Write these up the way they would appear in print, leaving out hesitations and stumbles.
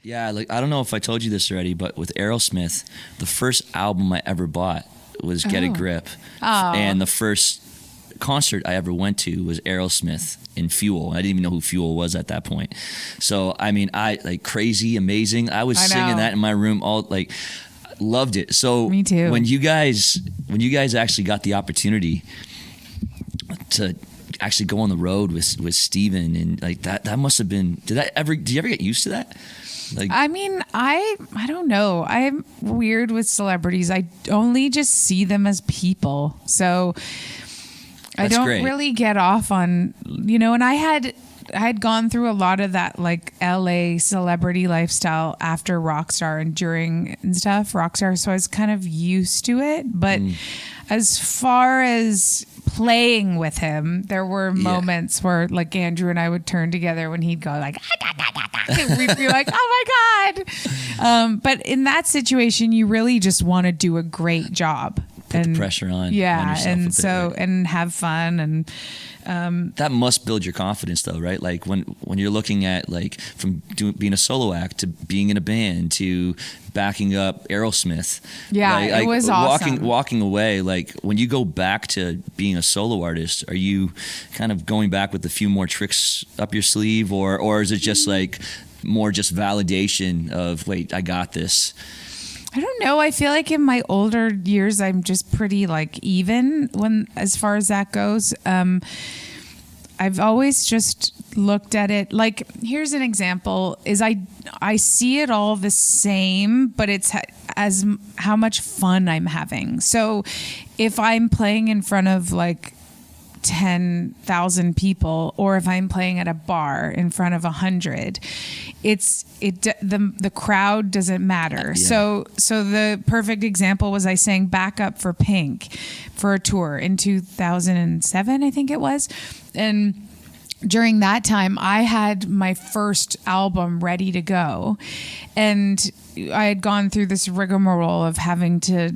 Yeah, like I don't know if I told you this already, but with Aerosmith, the first album I ever bought was Get a Grip. Oh. And the first concert I ever went to was Aerosmith in Fuel. I didn't even know who Fuel was at that point. So, I mean, I like Crazy, Amazing. I was singing that in my room all like loved it. So me too. When you guys actually got the opportunity to actually go on the road with Steven and like that must have been, did you ever get used to that? Like, I mean, I don't know. I'm weird with celebrities. I only just see them as people. So I don't really get off on, and I had gone through a lot of that like LA celebrity lifestyle after Rockstar and during and stuff, Rockstar. So I was kind of used to it. But as far as playing with him, there were moments where like Andrew and I would turn together when he'd go like, and we'd be like, oh my God. But in that situation, you really just want to do a great job. Put the pressure on. Yeah. On And bit, so, right? and have fun. And that must build your confidence though, right? Like when you're looking at like from being a solo act to being in a band to backing up Aerosmith. Yeah, it was awesome. Walking away, like when you go back to being a solo artist, are you kind of going back with a few more tricks up your sleeve or is it just like more just validation of, wait, I got this? I don't know. I feel like in my older years, I'm just pretty like even as far as that goes. I've always just looked at it like, here's an example is I see it all the same, but it's as how much fun I'm having. So if I'm playing in front of like 10,000 people, or if I'm playing at a bar in front of 100, the crowd doesn't matter. So the perfect example was I sang backup for Pink for a tour in 2007, I think it was. And during that time, I had my first album ready to go. And I had gone through this rigmarole of having to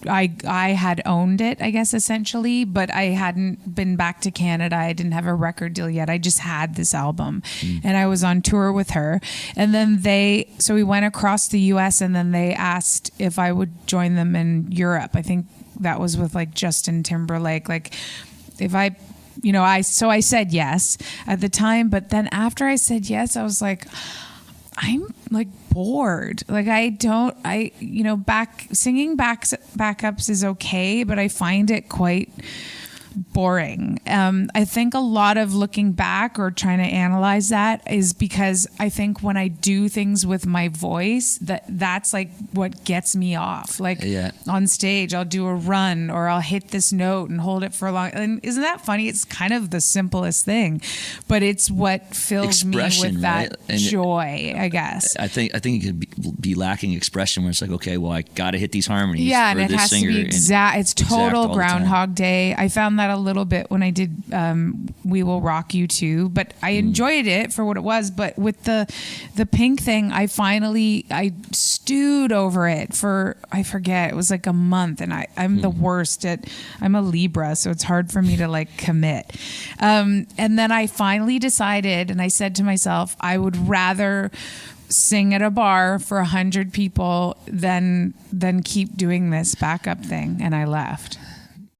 I had owned it, I guess, essentially, but I hadn't been back to Canada. I didn't have a record deal yet. I just had this album and I was on tour with her. And then so we went across the US and then they asked if I would join them in Europe. I think that was with like Justin Timberlake. Like if I said yes at the time, but then after I said yes, I was like, I'm like bored. Like singing backups is okay, but I find it quite boring. I think a lot of looking back or trying to analyze that is because I think when I do things with my voice, that's like what gets me off. Like on stage, I'll do a run or I'll hit this note and hold it for a long. And isn't that funny? It's kind of the simplest thing, but it's what fills me with that joy, I guess. I think it could be lacking expression where it's like, okay, well, I got to hit these harmonies. Yeah, and it has to be exact. It's total Groundhog Day. I found that a little bit when I did We Will Rock You Too, but I enjoyed it for what it was. But with the Pink thing, I stewed over it for, I forget, it was like a month, and I'm the worst I'm a Libra, so it's hard for me to like commit. And then I finally decided, and I said to myself, I would rather sing at a bar for 100 people than keep doing this backup thing, and I left.